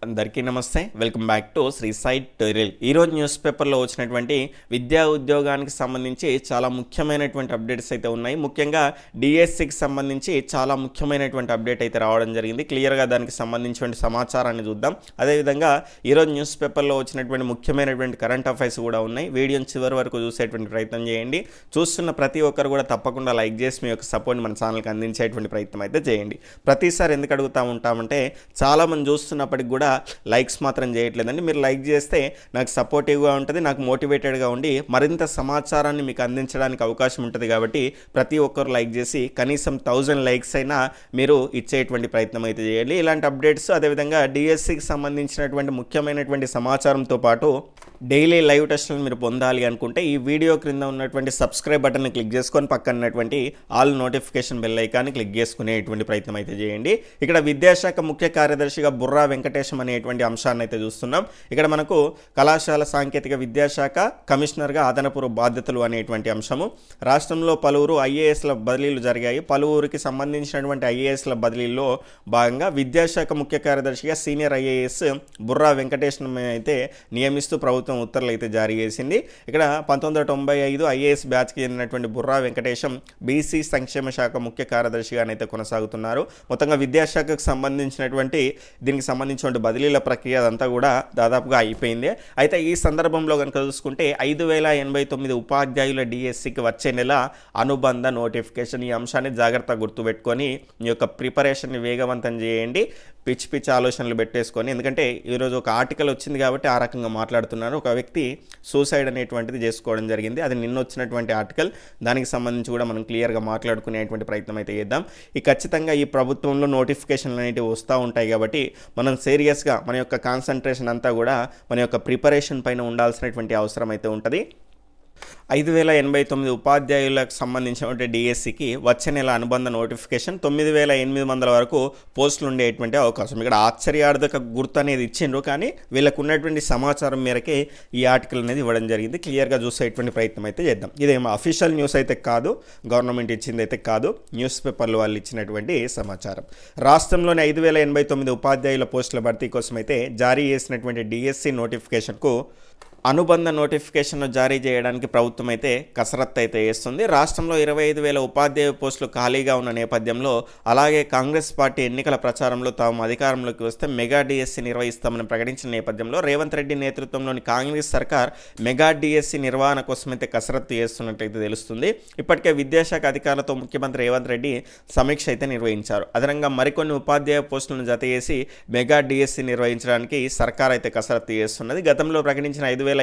అందరికీ నమస్తే. Welcome back to Sri site tutorial. ఈరోజు న్యూస్ పేపర్లో వచ్చినటువంటి విద్యా ఉద్యోగానికి సంబంధించి చాలా ముఖ్యమైనటువంటి అప్డేట్స్ అయితే ఉన్నాయి. ముఖ్యంగా డిఎస్సికి సంబంధించి చాలా ముఖ్యమైనటువంటి అప్డేట్ అయితే రావడం జరిగింది. క్లియర్గా దానికి సంబంధించిన సమాచారాన్ని చూద్దాం. అదేవిధంగా ఈరోజు న్యూస్ పేపర్లో వచ్చినటువంటి ముఖ్యమైనటువంటి కరెంట్ అఫైర్స్ కూడా ఉన్నాయి. వీడియోని చివరి వరకు చూసేటువంటి ప్రయత్నం చేయండి. చూస్తున్న ప్రతి ఒక్కరు కూడా తప్పకుండా లైక్ చేసి మీ యొక్క సపోర్ట్ మన ఛానల్కి అందించేటువంటి ప్రయత్నం అయితే చేయండి. ప్రతిసారి ఎందుకు అడుగుతూ ఉంటామంటే చాలామంది చూస్తున్నప్పటికి కూడా లైక్స్ మాత్రం చేయట్లేదండి. మీరు లైక్ చేస్తే నాకు సపోర్టివ్గా ఉంటుంది, నాకు మోటివేటెడ్గా ఉండి మరింత సమాచారాన్ని మీకు అందించడానికి అవకాశం ఉంటుంది. కాబట్టి ప్రతి ఒక్కరు లైక్ చేసి కనీసం 1000 లైక్స్ అయినా మీరు ఇచ్చేటువంటి ప్రయత్నం అయితే చేయాలి. ఇలాంటి అప్డేట్స్ అదేవిధంగా డిఎస్సికి సంబంధించినటువంటి ముఖ్యమైనటువంటి సమాచారంతో పాటు డైలీ లైవ్ టెస్ట్లను మీరు పొందాలి అనుకుంటే ఈ వీడియో క్రింద ఉన్నటువంటి సబ్స్క్రైబ్ బటన్ని క్లిక్ చేసుకొని పక్కన ఉన్నటువంటి ఆల్ నోటిఫికేషన్ బెల్ ఐకాన్ని క్లిక్ చేసుకునేటువంటి ప్రయత్నం అయితే చేయండి. ఇక్కడ విద్యాశాఖ ముఖ్య కార్యదర్శిగా బుర్రా వెంకటేశం అనేటువంటి అంశాన్ని అయితే చూస్తున్నాం. ఇక్కడ మనకు కళాశాల సాంకేతిక విద్యాశాఖ కమిషనర్గా అదనపు బాధ్యతలు అనేటువంటి అంశము. రాష్ట్రంలో పలువురు ఐఏఎస్ల బదిలీలు జరిగాయి. పలువురికి సంబంధించినటువంటి ఐఏఎస్ల బదిలీల్లో భాగంగా విద్యాశాఖ ముఖ్య కార్యదర్శిగా సీనియర్ ఐఏఎస్ బుర్రా వెంకటేశం అయితే నియమిస్తూ ప్రభుత్వం ఉత్తర్వులు అయితే జారీ చేసింది. ఇక్కడ 1995 ఐఏఎస్ బ్యాచ్కి చెందినటువంటి బుర్రా వెంకటేశం బీసీ సంక్షేమ శాఖ ముఖ్య కార్యదర్శిగానైతే కొనసాగుతున్నారు. మొత్తంగా విద్యాశాఖకు సంబంధించినటువంటి దీనికి సంబంధించిన బదిలీల ప్రక్రియ అదంతా కూడా దాదాపుగా అయిపోయింది. అయితే ఈ సందర్భంలో కనుక చూసుకుంటే 5089 ఉపాధ్యాయుల డిఎస్సికి వచ్చే నెల అనుబంధ నోటిఫికేషన్. ఈ అంశాన్ని జాగ్రత్తగా గుర్తుపెట్టుకొని మీ యొక్క ప్రిపరేషన్ని వేగవంతం చేయండి. పిచ్చి ఆలోచనలు పెట్టేసుకొని, ఎందుకంటే ఈరోజు ఒక ఆర్టికల్ వచ్చింది కాబట్టి ఆ రకంగా మాట్లాడుతున్నారు. ఒక వ్యక్తి సూసైడ్ అనేటువంటిది చేసుకోవడం జరిగింది. అది నిన్న వచ్చినటువంటి ఆర్టికల్. దానికి సంబంధించి కూడా మనం క్లియర్గా మాట్లాడుకునేటువంటి ప్రయత్నం అయితే చేద్దాం. ఖచ్చితంగా ఈ ప్రభుత్వంలో నోటిఫికేషన్లు అనేవి వస్తూ ఉంటాయి కాబట్టి మనం సీరియస్గా మన యొక్క కాన్సన్ట్రేషన్ అంతా కూడా మన యొక్క ప్రిపరేషన్ పైన ఉండాల్సినటువంటి అవసరం అయితే ఉంటుంది. 5089 ఉపాధ్యాయులకు సంబంధించినటువంటి డిఎస్సికి వచ్చే నెల అనుబంధ నోటిఫికేషన్. 9800 వరకు పోస్టులు ఉండేటువంటి అవకాశం. ఇక్కడ ఆశ్చర్యార్థక గుర్తు అనేది ఇచ్చిండ్రు, కానీ వీళ్ళకు ఉన్నటువంటి సమాచారం మేరకే ఈ ఆర్టికల్ అనేది ఇవ్వడం జరిగింది. క్లియర్గా చూసేటువంటి ప్రయత్నం అయితే చేద్దాం. ఇదేమో అఫీషియల్ న్యూస్ అయితే కాదు, గవర్నమెంట్ ఇచ్చింది అయితే కాదు, న్యూస్ పేపర్లు వాళ్ళు ఇచ్చినటువంటి సమాచారం. రాష్ట్రంలోని 5089 ఉపాధ్యాయుల పోస్టుల భర్తీ కోసం అయితే జారీ చేసినటువంటి డిఎస్సి నోటిఫికేషన్కు అనుబంధ నోటిఫికేషన్ను జారీ చేయడానికి ప్రభుత్వం అయితే కసరత్తు అయితే చేస్తుంది. రాష్ట్రంలో 25,000 ఉపాధ్యాయ పోస్టులు ఖాళీగా ఉన్న నేపథ్యంలో, అలాగే కాంగ్రెస్ పార్టీ ఎన్నికల ప్రచారంలో తాము అధికారంలోకి వస్తే మెగా డిఎస్సి నిర్వహిస్తామని ప్రకటించిన నేపథ్యంలో రేవంత్ రెడ్డి నేతృత్వంలోని కాంగ్రెస్ సర్కార్ మెగా డిఎస్సి నిర్వహణ కోసం అయితే కసరత్తు చేస్తున్నట్లయితే తెలుస్తుంది. ఇప్పటికే విద్యాశాఖ అధికారులతో ముఖ్యమంత్రి రేవంత్ రెడ్డి సమీక్ష అయితే నిర్వహించారు. అదనంగా మరికొన్ని ఉపాధ్యాయ పోస్టులను జత చేసి మెగా డిఎస్సి నిర్వహించడానికి సర్కార్ అయితే కసరత్తు చేస్తున్నది. గతంలో ప్రకటించిన 5089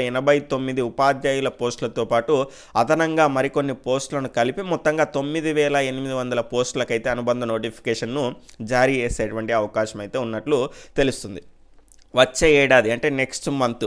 ఉపాధ్యాయుల పోస్టులతో పాటు అదనంగా మరికొన్ని పోస్టులను కలిపి మొత్తంగా 9800 పోస్టులకైతే అనుబంధ నోటిఫికేషన్ను జారీ చేసేటువంటి అవకాశం అయితే ఉన్నట్లు తెలుస్తుంది. వచ్చే ఏడాది అంటే నెక్స్ట్ మంత్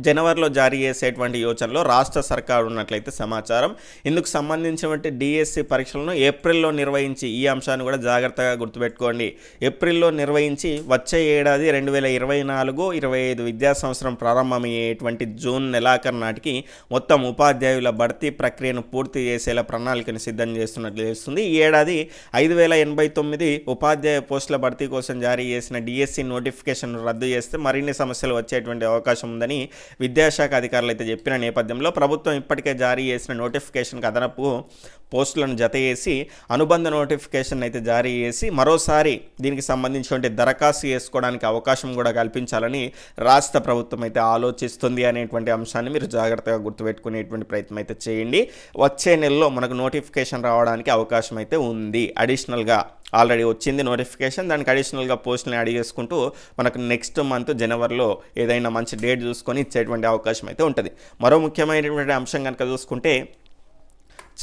జనవరిలో జారీ చేసేటువంటి యోచనలో రాష్ట్ర సర్కారు ఉన్నట్లయితే సమాచారం. ఇందుకు సంబంధించినటువంటి డిఎస్సి పరీక్షలను ఏప్రిల్లో నిర్వహించి, ఈ అంశాన్ని కూడా జాగ్రత్తగా గుర్తుపెట్టుకోండి, ఏప్రిల్లో నిర్వహించి వచ్చే ఏడాది 2024-25 విద్యా సంవత్సరం ప్రారంభమయ్యేటువంటి జూన్ నెలాఖరు నాటికి మొత్తం ఉపాధ్యాయుల భర్తీ ప్రక్రియను పూర్తి చేసేలా ప్రణాళికను సిద్ధం చేస్తున్నట్లు తెలుస్తుంది. ఈ ఏడాది 5089 ఉపాధ్యాయ పోస్టుల భర్తీ కోసం జారీ చేసిన డిఎస్సి నోటిఫికేషన్ రద్దు చేస్తే మరిన్ని సమస్యలు వచ్చేటువంటి అవకాశం ఉందని విద్యాశాఖ అధికారులు అయితే చెప్పిన నేపథ్యంలో ప్రభుత్వం ఇప్పటికే జారీ చేసిన నోటిఫికేషన్కి అదనపు పోస్టులను జత చేసి అనుబంధ నోటిఫికేషన్ అయితే జారీ చేసి మరోసారి దీనికి సంబంధించిన దరఖాస్తు చేసుకోవడానికి అవకాశం కూడా కల్పించాలని రాష్ట్ర ప్రభుత్వం అయితే ఆలోచిస్తుంది అనేటువంటి అంశాన్ని మీరు జాగ్రత్తగా గుర్తుపెట్టుకునేటువంటి ప్రయత్నం అయితే చేయండి. వచ్చే నెలలో మనకు నోటిఫికేషన్ రావడానికి అవకాశం అయితే ఉంది. అడిషనల్గా ఆల్రెడీ వచ్చింది నోటిఫికేషన్, దానికి అడిషనల్గా పోస్టులను యాడ్ చేసుకుంటూ మనకు నెక్స్ట్ మంత్ జనవరిలో ఏదైనా మంచి డేట్ చూసుకొని ఇచ్చేటువంటి అవకాశం అయితే ఉంటుంది. మరో ముఖ్యమైనటువంటి అంశం కనుక చూసుకుంటే,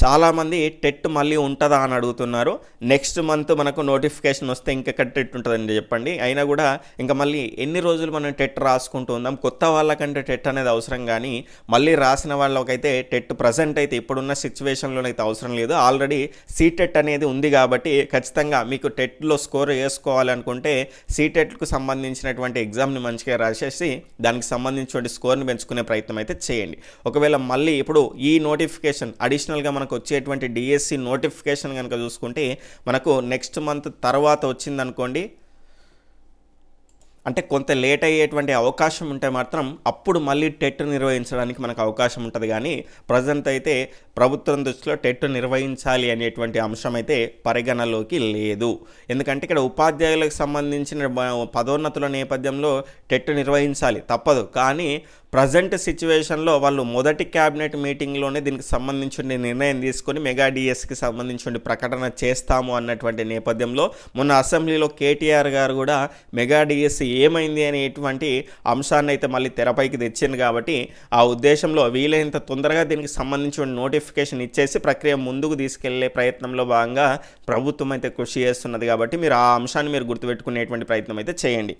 చాలామంది టెట్ మళ్ళీ ఉంటుందా అని అడుగుతున్నారు. నెక్స్ట్ మంత్ మనకు నోటిఫికేషన్ వస్తే ఇంకెక్కడ టెట్ ఉంటుందండి చెప్పండి. అయినా కూడా ఇంకా మళ్ళీ ఎన్ని రోజులు మనం టెట్ రాసుకుంటూ ఉందాం. కొత్త వాళ్ళకంటే టెట్ అనేది అవసరం, కానీ మళ్ళీ రాసిన వాళ్ళకైతే టెట్ ప్రజెంట్ అయితే ఇప్పుడున్న సిచ్యువేషన్లోనైతే అవసరం లేదు. ఆల్రెడీ సీటెట్ అనేది ఉంది కాబట్టి ఖచ్చితంగా మీకు టెట్లో స్కోర్ వేసుకోవాలనుకుంటే సీటెట్కు సంబంధించినటువంటి ఎగ్జామ్ని మంచిగా రాసేసి దానికి సంబంధించిన స్కోర్ని పెంచుకునే ప్రయత్నం అయితే చేయండి. ఒకవేళ మళ్ళీ ఇప్పుడు ఈ నోటిఫికేషన్ అడిషనల్గా మనకు వచ్చేటువంటి డిఎస్సి నోటిఫికేషన్ కనుక చూసుకుంటే మనకు నెక్స్ట్ మంత్ తర్వాత వచ్చిందనుకోండి, అంటే కొంత లేట్ అయ్యేటువంటి అవకాశం ఉంటే మాత్రం అప్పుడు మళ్ళీ టెట్ నిర్వహించడానికి మనకు అవకాశం ఉంటుంది. కానీ ప్రజెంట్ అయితే ప్రభుత్వం దృష్టిలో టెట్ నిర్వహించాలి అనేటువంటి అంశం అయితే పరిగణలోకి లేదు. ఎందుకంటే ఇక్కడ ఉపాధ్యాయులకు సంబంధించిన పదోన్నతుల నేపథ్యంలో టెట్ నిర్వహించాలి తప్పదు. కానీ ప్రజెంట్ సిచ్యువేషన్లో వాళ్ళు మొదటి క్యాబినెట్ మీటింగ్లోనే దీనికి సంబంధించిన నిర్ణయం తీసుకొని మెగా డిఎస్కి సంబంధించిన ప్రకటన చేస్తాము అన్నటువంటి నేపథ్యంలో మొన్న అసెంబ్లీలో కేటీఆర్ గారు కూడా మెగా డిఎస్సి ఏమైంది అనేటువంటి అంశాన్ని అయితే మళ్ళీ తెరపైకి తెచ్చింది. కాబట్టి ఆ ఉద్దేశంలో వీలైనంత తొందరగా దీనికి సంబంధించిన నోటిఫికేషన్ ఇచ్చేసి ప్రక్రియ ముందుకు తీసుకెళ్లే ప్రయత్నంలో భాగంగా ప్రభుత్వం అయితే కృషి చేస్తున్నది. కాబట్టి మీరు ఆ అంశాన్ని మీరు గుర్తుపెట్టుకునేటువంటి ప్రయత్నం అయితే చేయండి.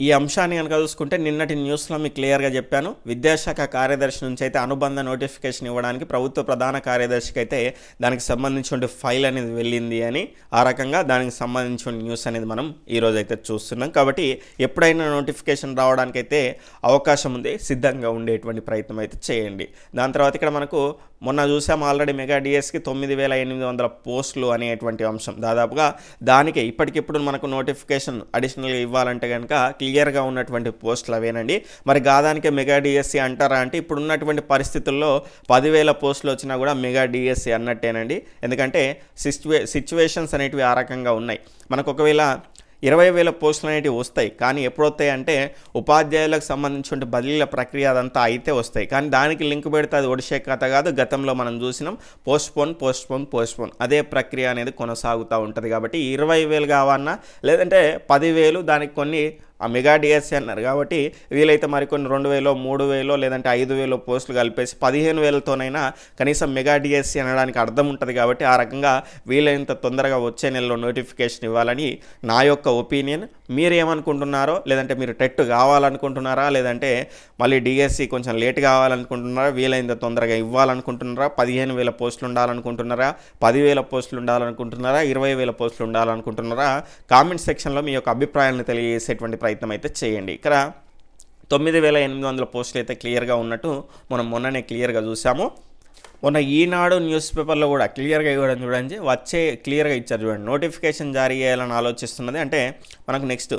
ఈ అంశాన్ని కనుక చూసుకుంటే నిన్నటి న్యూస్లో మీకు క్లియర్గా చెప్పాను. విద్యాశాఖ కార్యదర్శి నుంచి అయితే అనుబంధ నోటిఫికేషన్ ఇవ్వడానికి ప్రభుత్వ ప్రధాన కార్యదర్శికి అయితే దానికి సంబంధించిన ఫైల్ అనేది వెళ్ళింది అని, ఆ రకంగా దానికి సంబంధించిన న్యూస్ అనేది మనం ఈరోజు అయితే చూస్తున్నాం. కాబట్టి ఎప్పుడైనా నోటిఫికేషన్ రావడానికి అయితే అవకాశం ఉంది, సిద్ధంగా ఉండేటువంటి ప్రయత్నం అయితే చేయండి. దాని తర్వాత ఇక్కడ మనకు మొన్న చూసాము ఆల్రెడీ మెగా డిఎస్కి 9,800 పోస్టులు అనేటువంటి అంశం. దాదాపుగా దానికే ఇప్పటికిప్పుడు మనకు నోటిఫికేషన్ అడిషనల్గా ఇవ్వాలంటే కనుక క్లియర్గా ఉన్నటువంటి పోస్టులు అవేనండి. మరి గాదానికే మెగా డిఎస్సి అంటారా అంటే ఇప్పుడు ఉన్నటువంటి పరిస్థితుల్లో 10,000 పోస్టులు వచ్చినా కూడా మెగా డిఎస్సి అన్నట్టేనండి. ఎందుకంటే సిచ్యువేషన్స్ అనేటివి ఆ రకంగా ఉన్నాయి. మనకు ఒకవేళ 20,000 పోస్టులు అనేటివి వస్తాయి. కానీ ఎప్పుడు వస్తాయి అంటే ఉపాధ్యాయులకు సంబంధించిన బదిలీల ప్రక్రియ అదంతా అయితే వస్తాయి. కానీ దానికి లింక్ పెడితే అది ఒడిసే కథ కాదు. గతంలో మనం చూసినాం పోస్ట్పోన్ అదే ప్రక్రియ అనేది కొనసాగుతూ ఉంటుంది. కాబట్టి 20,000 కావాలన్నా లేదంటే 10,000 దానికి కొన్ని ఆ మెగా డిఎస్సి అన్నారు. కాబట్టి వీలైతే మరికొన్ని 2,000 3,000 లేదంటే 5,000 పోస్టులు కలిపేసి 15,000తోనైనా కనీసం మెగా డిఎస్సి అనడానికి అర్థం ఉంటుంది. కాబట్టి ఆ రకంగా వీలైనంత తొందరగా వచ్చే నెలలో నోటిఫికేషన్ ఇవ్వాలని నా యొక్క ఒపీనియన్. మీరేమనుకుంటున్నారో, లేదంటే మీరు టెట్ కావాలనుకుంటున్నారా, లేదంటే మళ్ళీ డిఎస్సి కొంచెం లేట్ కావాలనుకుంటున్నారా, వీలైనంత తొందరగా ఇవ్వాలనుకుంటున్నారా, 15,000 పోస్టులు ఉండాలనుకుంటున్నారా, 10,000 పోస్టులు ఉండాలనుకుంటున్నారా, 20,000 పోస్టులు ఉండాలనుకుంటున్నారా, కామెంట్ సెక్షన్లో మీ యొక్క అభిప్రాయాలను తెలియజేసేటువంటి ప్రయత్నం అయితే చేయండి. ఇక్కడ 9,800 పోస్టులు అయితే క్లియర్గా ఉన్నట్టు మనం మొన్ననే క్లియర్గా చూసాము. మొన్న ఈనాడు న్యూస్ పేపర్లో కూడా క్లియర్గా ఇవ్వడం చూడండి, క్లియర్గా ఇచ్చారు చూడండి. నోటిఫికేషన్ జారీ చేయాలని ఆలోచిస్తున్నది అంటే మనకు నెక్స్ట్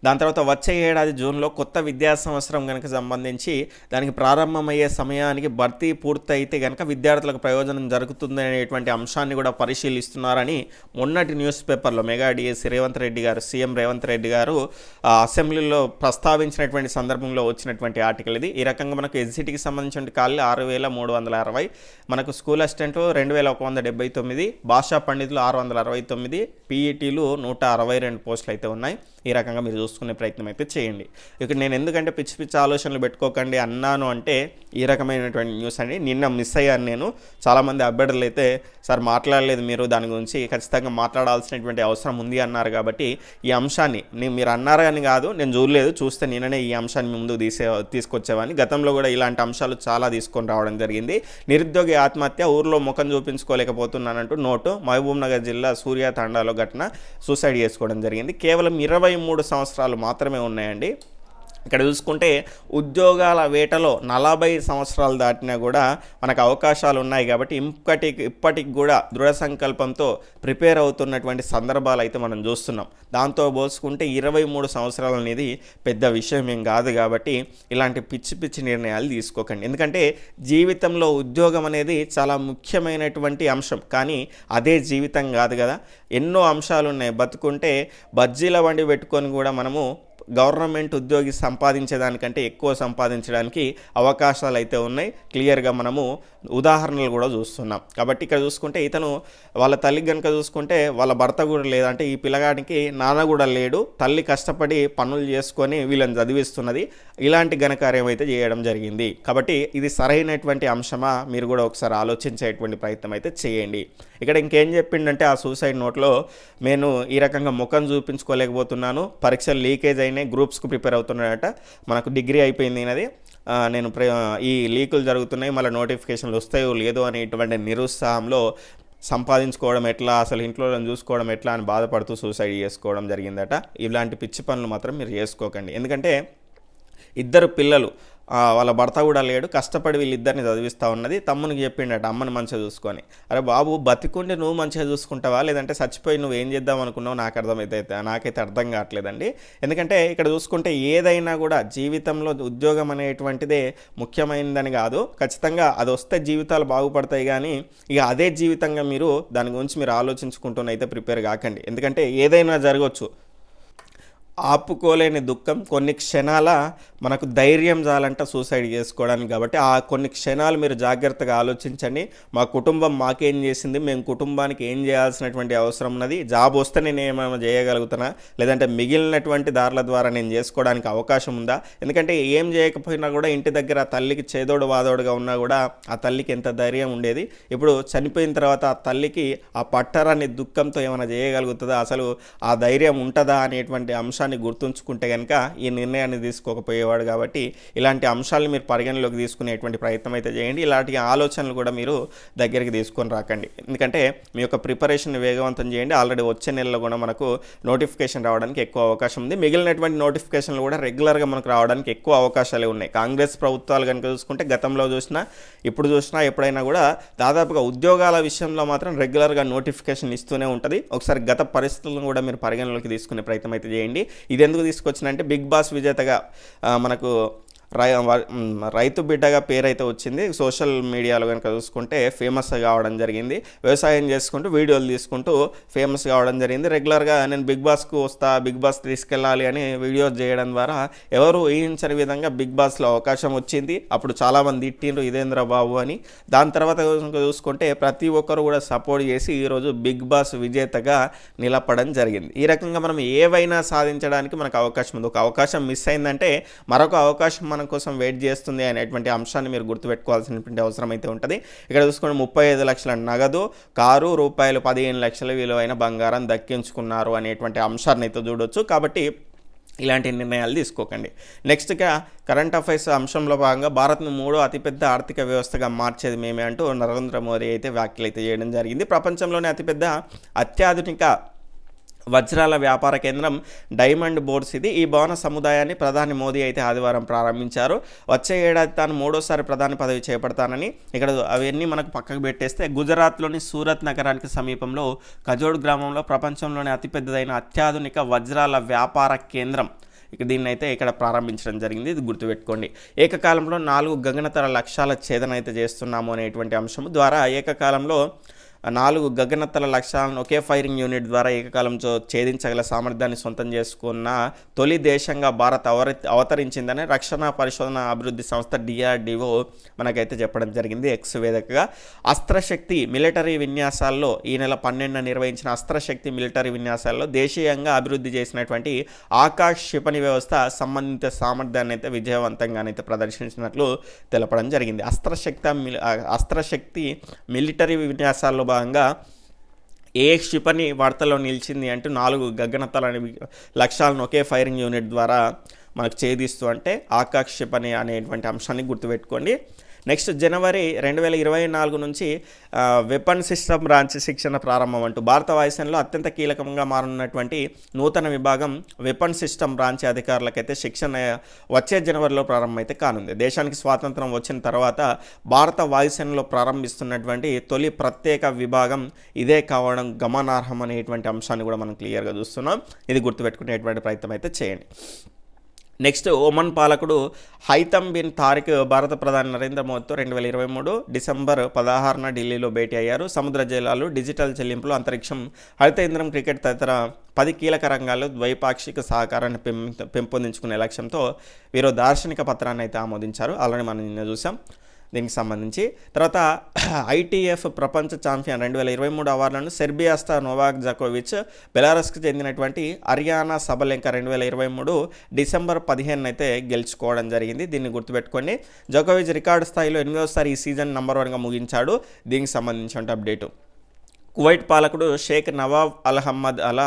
దాని తర్వాత వచ్చే ఏడాది జూన్లో కొత్త విద్యా సంవత్సరం కనుక సంబంధించి దానికి ప్రారంభమయ్యే సమయానికి భర్తీ పూర్తయితే కనుక విద్యార్థులకు ప్రయోజనం జరుగుతుంది అనేటువంటి అంశాన్ని కూడా పరిశీలిస్తున్నారని మొన్నటి న్యూస్ పేపర్లో mega DSC CM Revanth Reddy గారు అసెంబ్లీలో ప్రస్తావించినటువంటి సందర్భంలో వచ్చినటువంటి ఆర్టికల్ ఇది. ఈ రకంగా మనకు ఎస్జిటికి సంబంధించిన ఖాళీలు 6,360, మనకు స్కూల్ అసిస్టెంట్ 2,179, భాషా పండితులు 669, పీఈటీలు 162 పోస్టులు అయితే ఉన్నాయి. ఈ రకంగా మీరు చూసుకునే ప్రయత్నం అయితే చేయండి. ఇక్కడ నేను ఎందుకంటే పిచ్చి ఆలోచనలు పెట్టుకోకండి అన్నాను అంటే ఈ రకమైనటువంటి న్యూస్ అండి. నిన్న మిస్ అయ్యాను నేను. చాలామంది అభ్యర్థులు అయితే సార్ మాట్లాడలేదు మీరు దాని గురించి, ఖచ్చితంగా మాట్లాడాల్సినటువంటి అవసరం ఉంది అన్నారు. కాబట్టి ఈ అంశాన్ని మీరు అన్నారు అని కాదు, నేను చూస్తే నేననే ఈ అంశాన్ని ముందుకు తీసుకొచ్చేవాడిని. గతంలో కూడా ఇలాంటి అంశాలు చాలా తీసుకొని రావడం జరిగింది. నిరుద్యోగి ఆత్మహత్య, ఊర్లో ముఖం చూపించుకోలేకపోతున్నానంటూ నోటు, మహబూబ్ నగర్ జిల్లా సూర్య తాండాలో ఘటన, సూసైడ్ చేసుకోవడం జరిగింది. కేవలం 23 సంవత్సరాలు మాత్రమే ఉన్నాయండి. ఇక్కడ చూసుకుంటే ఉద్యోగాల వేటలో 40 సంవత్సరాలు దాటినా కూడా మనకు అవకాశాలు ఉన్నాయి. కాబట్టి ఇప్పటికి కూడా దృఢ సంకల్పంతో ప్రిపేర్ అవుతున్నటువంటి సందర్భాలు అయితే మనం చూస్తున్నాం. దాంతో పోల్చుకుంటే 23 సంవత్సరాలు అనేది పెద్ద విషయం ఏం కాదు. కాబట్టి ఇలాంటి పిచ్చి నిర్ణయాలు తీసుకోకండి. ఎందుకంటే జీవితంలో ఉద్యోగం అనేది చాలా ముఖ్యమైనటువంటి అంశం. కానీ అదే జీవితం కాదు కదా, ఎన్నో అంశాలు ఉన్నాయి. బతుకుంటే బజ్జీల వండి పెట్టుకొని కూడా మనము గవర్నమెంట్ ఉద్యోగి సంపాదించేదానికంటే ఎక్కువ సంపాదించడానికి అవకాశాలు అయితే ఉన్నాయి. క్లియర్గా మనము ఉదాహరణలు కూడా చూస్తున్నాం. కాబట్టి ఇక్కడ చూసుకుంటే ఇతను వాళ్ళ తల్లికి కనుక చూసుకుంటే వాళ్ళ భర్త కూడా లేదంటే ఈ పిల్లగాడికి నాన్న కూడా లేడు, తల్లి కష్టపడి పనులు చేసుకొని వీళ్ళని చదివిస్తున్నది. ఇలాంటి ఘనకార్యం అయితే చేయడం జరిగింది. కాబట్టి ఇది సరైనటువంటి అంశమా, మీరు కూడా ఒకసారి ఆలోచించేటువంటి ప్రయత్నం అయితే చేయండి. ఇక్కడ ఇంకేం చెప్పిండంటే ఆ సూసైడ్ నోట్లో, నేను ఈ రకంగా ముఖం చూపించుకోలేకపోతున్నాను, పరీక్షలు లీకేజ్ అయినాయి, గ్రూప్స్కు ప్రిపేర్ అవుతున్నాడట, మనకు డిగ్రీ అయిపోయింది అనేది, నేను ఈ లీకులు జరుగుతున్నాయి, మళ్ళీ నోటిఫికేషన్లు వస్తాయో లేదో అనేటువంటి నిరుత్సాహంలో సంపాదించుకోవడం ఎట్లా, అసలు ఇంట్లో చూసుకోవడం ఎట్లా అని బాధపడుతూ సూసైడ్ చేసుకోవడం జరిగిందట. ఇలాంటి పిచ్చి పనులు మాత్రం మీరు చేసుకోకండి. ఎందుకంటే 2 పిల్లలు వాళ్ళ భర్త కూడా లేడు, కష్టపడి వీళ్ళిద్దరిని చదివిస్తూ ఉన్నది. తమ్మునికి చెప్పిండట అమ్మని మంచిగా చూసుకొని. అరే బాబు, బతికుండి నువ్వు మంచిగా చూసుకుంటావా, లేదంటే చచ్చిపోయి నువ్వు ఏం చేద్దాం అనుకున్నావు నాకైతే అర్థం కావట్లేదండి. ఎందుకంటే ఇక్కడ చూసుకుంటే ఏదైనా కూడా జీవితంలో ఉద్యోగం అనేటువంటిదే ముఖ్యమైనదని కాదు, ఖచ్చితంగా అది వస్తే జీవితాలు బాగుపడతాయి. కానీ ఇక అదే జీవితంగా మీరు దాని గురించి మీరు ఆలోచించుకుంటూనైతే ప్రిపేర్ కాకండి. ఎందుకంటే ఏదైనా జరగవచ్చు. ఆపుకోలేని దుఃఖం కొన్ని క్షణాల మనకు ధైర్యం చాలంట సూసైడ్ చేసుకోవడానికి. కాబట్టి ఆ కొన్ని క్షణాలు మీరు జాగ్రత్తగా ఆలోచించండి. మా కుటుంబం మాకేం చేసింది, మేము కుటుంబానికి ఏం చేయాల్సినటువంటి అవసరం ఉన్నది, జాబ్ వస్తే నేను ఏమైనా చేయగలుగుతానా, లేదంటే మిగిలినటువంటి దారుల ద్వారా నేను చేసుకోవడానికి అవకాశం ఉందా. ఎందుకంటే ఏం చేయకపోయినా కూడా ఇంటి దగ్గర ఆ తల్లికి చేదోడు వాదోడుగా ఉన్నా కూడా ఆ తల్లికి ఎంత ధైర్యం ఉండేది. ఇప్పుడు చనిపోయిన తర్వాత ఆ తల్లికి ఆ పట్టరాని దుఃఖంతో ఏమైనా చేయగలుగుతుందా, అసలు ఆ ధైర్యం ఉంటుందా అనేటువంటి అంశాన్ని గుర్తుంచుకుంటే కనుక ఈ నిర్ణయాన్ని తీసుకోకపోయేవాడు. కాబట్టి ఇలాంటి అంశాలను మీరు పరిగణలోకి తీసుకునేటువంటి ప్రయత్నం అయితే చేయండి. ఇలాంటి ఆలోచనలు కూడా మీరు దగ్గరికి తీసుకొని రాకండి. ఎందుకంటే మీ యొక్క ప్రిపరేషన్ వేగవంతం చేయండి. ఆల్రెడీ వచ్చే నెలలో కూడా మనకు నోటిఫికేషన్ రావడానికి ఎక్కువ అవకాశం ఉంది. మిగిలినటువంటి నోటిఫికేషన్లు కూడా రెగ్యులర్గా మనకు రావడానికి ఎక్కువ అవకాశాలే ఉన్నాయి. కాంగ్రెస్ ప్రభుత్వాలు కనుక చూసుకుంటే గతంలో చూసినా ఇప్పుడు చూసినా ఎప్పుడైనా కూడా దాదాపుగా ఉద్యోగాల విషయంలో మాత్రం రెగ్యులర్గా నోటిఫికేషన్ ఇస్తూనే ఉంటుంది. ఒకసారి గత పరిస్థితులను కూడా మీరు పరిగణలోకి తీసుకునే ప్రయత్నం అయితే చేయండి. ఇది ఎందుకు తీసుకొచ్చిందంటే బిగ్ బాస్ విజేతగా మనకు రైతు బిడ్డగా పేరైతే వచ్చింది. సోషల్ మీడియాలో కనుక చూసుకుంటే ఫేమస్ కావడం జరిగింది. వ్యవసాయం చేసుకుంటూ వీడియోలు తీసుకుంటూ ఫేమస్ కావడం జరిగింది. రెగ్యులర్గా నేను బిగ్ బాస్కు వస్తా, బిగ్ బాస్ తీసుకెళ్ళాలి అని వీడియోస్ చేయడం ద్వారా ఎవరు ఊహించని విధంగా బిగ్ బాస్లో అవకాశం వచ్చింది. అప్పుడు చాలామంది తిట్టిండ్రు ఇదేంద్ర బాబు అని. దాని తర్వాత చూసుకుంటే ప్రతి ఒక్కరు కూడా సపోర్ట్ చేసి ఈరోజు బిగ్ బాస్ విజేతగా నిలపడం జరిగింది. ఈ రకంగా మనం ఏవైనా సాధించడానికి మనకు అవకాశం ఉంది. ఒక అవకాశం మిస్ అయిందంటే మరొక అవకాశం మన కోసం వెయిట్ చేస్తుంది అనేటువంటి అంశాన్ని మీరు గుర్తుపెట్టుకోవాల్సినటువంటి అవసరం అయితే ఉంటుంది. ఇక్కడ చూసుకుంటే 35 లక్షల నగదు, కారు, రూపాయలు 15 లక్షల విలువైన బంగారం దక్కించుకున్నారు అనేటువంటి అంశాన్ని అయితే చూడొచ్చు. కాబట్టి ఇలాంటి నిర్ణయాలు తీసుకోకండి. నెక్స్ట్గా కరెంట్ అఫైర్స్ అంశంలో భాగంగా భారత్ను 3వ అతిపెద్ద ఆర్థిక వ్యవస్థగా మార్చేది మేమే అంటూ నరేంద్ర మోదీ అయితే వ్యాఖ్యలు అయితే చేయడం జరిగింది. ప్రపంచంలోనే అతిపెద్ద అత్యాధునిక వజ్రాల వ్యాపార కేంద్రం డైమండ్ బోర్డ్స్ ఇది. ఈ భవన సముదాయాన్ని ప్రధాని మోదీ అయితే ఆదివారం ప్రారంభించారు. వచ్చే ఏడాది తాను 3వసారి ప్రధాని పదవి చేపడతానని ఇక్కడ అవన్నీ మనకు పక్కకు పెట్టేస్తే గుజరాత్లోని సూరత్ నగరానికి సమీపంలో కజోడ్ గ్రామంలో ప్రపంచంలోని అతిపెద్దదైన అత్యాధునిక వజ్రాల వ్యాపార కేంద్రం దీన్ని అయితే ఇక్కడ ప్రారంభించడం జరిగింది. ఇది గుర్తుపెట్టుకోండి. ఏకకాలంలో 4 గగనతర లక్ష్యాల ఛేదన అయితే చేస్తున్నాము అనేటువంటి అంశం ద్వారా ఏకకాలంలో 4 గగనతల లక్ష్యాలను ఒకే ఫైరింగ్ యూనిట్ ద్వారా ఏకకాలంతో ఛేదించగల సామర్థ్యాన్ని సొంతం చేసుకున్న తొలి దేశంగా భారత్ అవతరించిందని రక్షణ పరిశోధన అభివృద్ధి సంస్థ DRDO మనకైతే చెప్పడం జరిగింది ఎక్స్ వేదికగా. అస్త్రశక్తి మిలిటరీ విన్యాసాల్లో ఈ నెల 12న నిర్వహించిన అస్త్రశక్తి మిలిటరీ విన్యాసాల్లో దేశీయంగా అభివృద్ధి చేసినటువంటి ఆకాశ్ క్షిపణి వ్యవస్థ సంబంధిత సామర్థ్యాన్ని అయితే విజయవంతంగానైతే ప్రదర్శించినట్లు తెలపడం జరిగింది. అస్త్రశక్తి మిలిటరీ విన్యాసాల్లో భాగంగా ఏ క్షిపణి వార్తల్లో నిలిచింది అంటూ 4 గగనతల లక్ష్యాలను ఒకే ఫైరింగ్ యూనిట్ ద్వారా మనకు ఛేదిస్తూ అంటే ఆకాశ్ క్షిపణి అనేటువంటి అంశాన్ని గుర్తుపెట్టుకోండి. నెక్స్ట్ జనవరి 2024 నుంచి వెపన్ సిస్టమ్ బ్రాంచ్ శిక్షణ ప్రారంభం అంటూ భారత వాయుసేనలో అత్యంత కీలకంగా మారనున్నటువంటి నూతన విభాగం వెపన్ సిస్టమ్ బ్రాంచ్ అధికారులకైతే శిక్షణ వచ్చే జనవరిలో ప్రారంభమైతే కానుంది. దేశానికి స్వాతంత్రం వచ్చిన తర్వాత భారత వాయుసేనలో ప్రారంభిస్తున్నటువంటి తొలి ప్రత్యేక విభాగం ఇదే కావడం గమనార్హం అనేటువంటి అంశాన్ని కూడా మనం క్లియర్గా చూస్తున్నాం. ఇది గుర్తుపెట్టుకునేటువంటి ప్రయత్నం అయితే చేయండి. నెక్స్ట్ ఒమన్ పాలకుడు హైతమ్ బిన్ తారిక్ భారత ప్రధాని నరేంద్ర మోదీతో 2023 డిసెంబర్ 16న ఢిల్లీలో భేటీ అయ్యారు. సముద్ర జలాలు, డిజిటల్ చెల్లింపులు, అంతరిక్షం, హరిత ఇంధనం, క్రికెట్ తదితర 10 కీలక రంగాల్లో ద్వైపాక్షిక సహకారాన్ని పెంపొందించుకునే లక్ష్యంతో వీరు దార్శనిక పత్రాన్ని అయితే ఆమోదించారు. ఆల్రెడీ మనం నిన్న చూసాం దీనికి సంబంధించి. తర్వాత ITF ప్రపంచ ఛాంపియన్ 2023 అవార్డులను సెర్బియా స్టార్ నోవాక్ జకోవిచ్, బెలారస్కు చెందినటువంటి అరియానా సబలెంకా 2023 డిసెంబర్ 15 అయితే గెలుచుకోవడం జరిగింది. దీన్ని గుర్తుపెట్టుకోండి. జకోవిచ్ రికార్డు స్థాయిలో 8వసారి ఈ సీజన్ నంబర్ 1గా ముగించాడు. దీనికి సంబంధించిన అప్డేటు. కువైట్ పాలకుడు షేక్ నవాబ్ అల్ హమ్మద్ అలా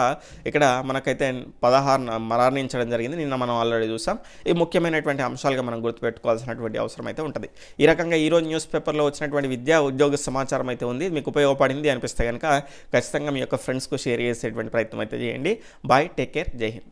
ఇక్కడ మనకైతే 16 మరణించడం జరిగింది. నిన్న మనం ఆల్రెడీ చూసాం. ఈ ముఖ్యమైనటువంటి అంశాలుగా మనం గుర్తుపెట్టుకోవాల్సినటువంటి అవసరం అయితే ఉంటుంది. ఈ రకంగా ఈరోజు న్యూస్ పేపర్లో వచ్చినటువంటి విద్యా ఉద్యోగ సమాచారం అయితే ఉంది. మీకు ఉపయోగపడింది అనిపిస్తే కనుక ఖచ్చితంగా మీ యొక్క ఫ్రెండ్స్కు షేర్ చేసేటువంటి ప్రయత్నం అయితే చేయండి. బాయ్, టేక్ కేర్, జై హింద్.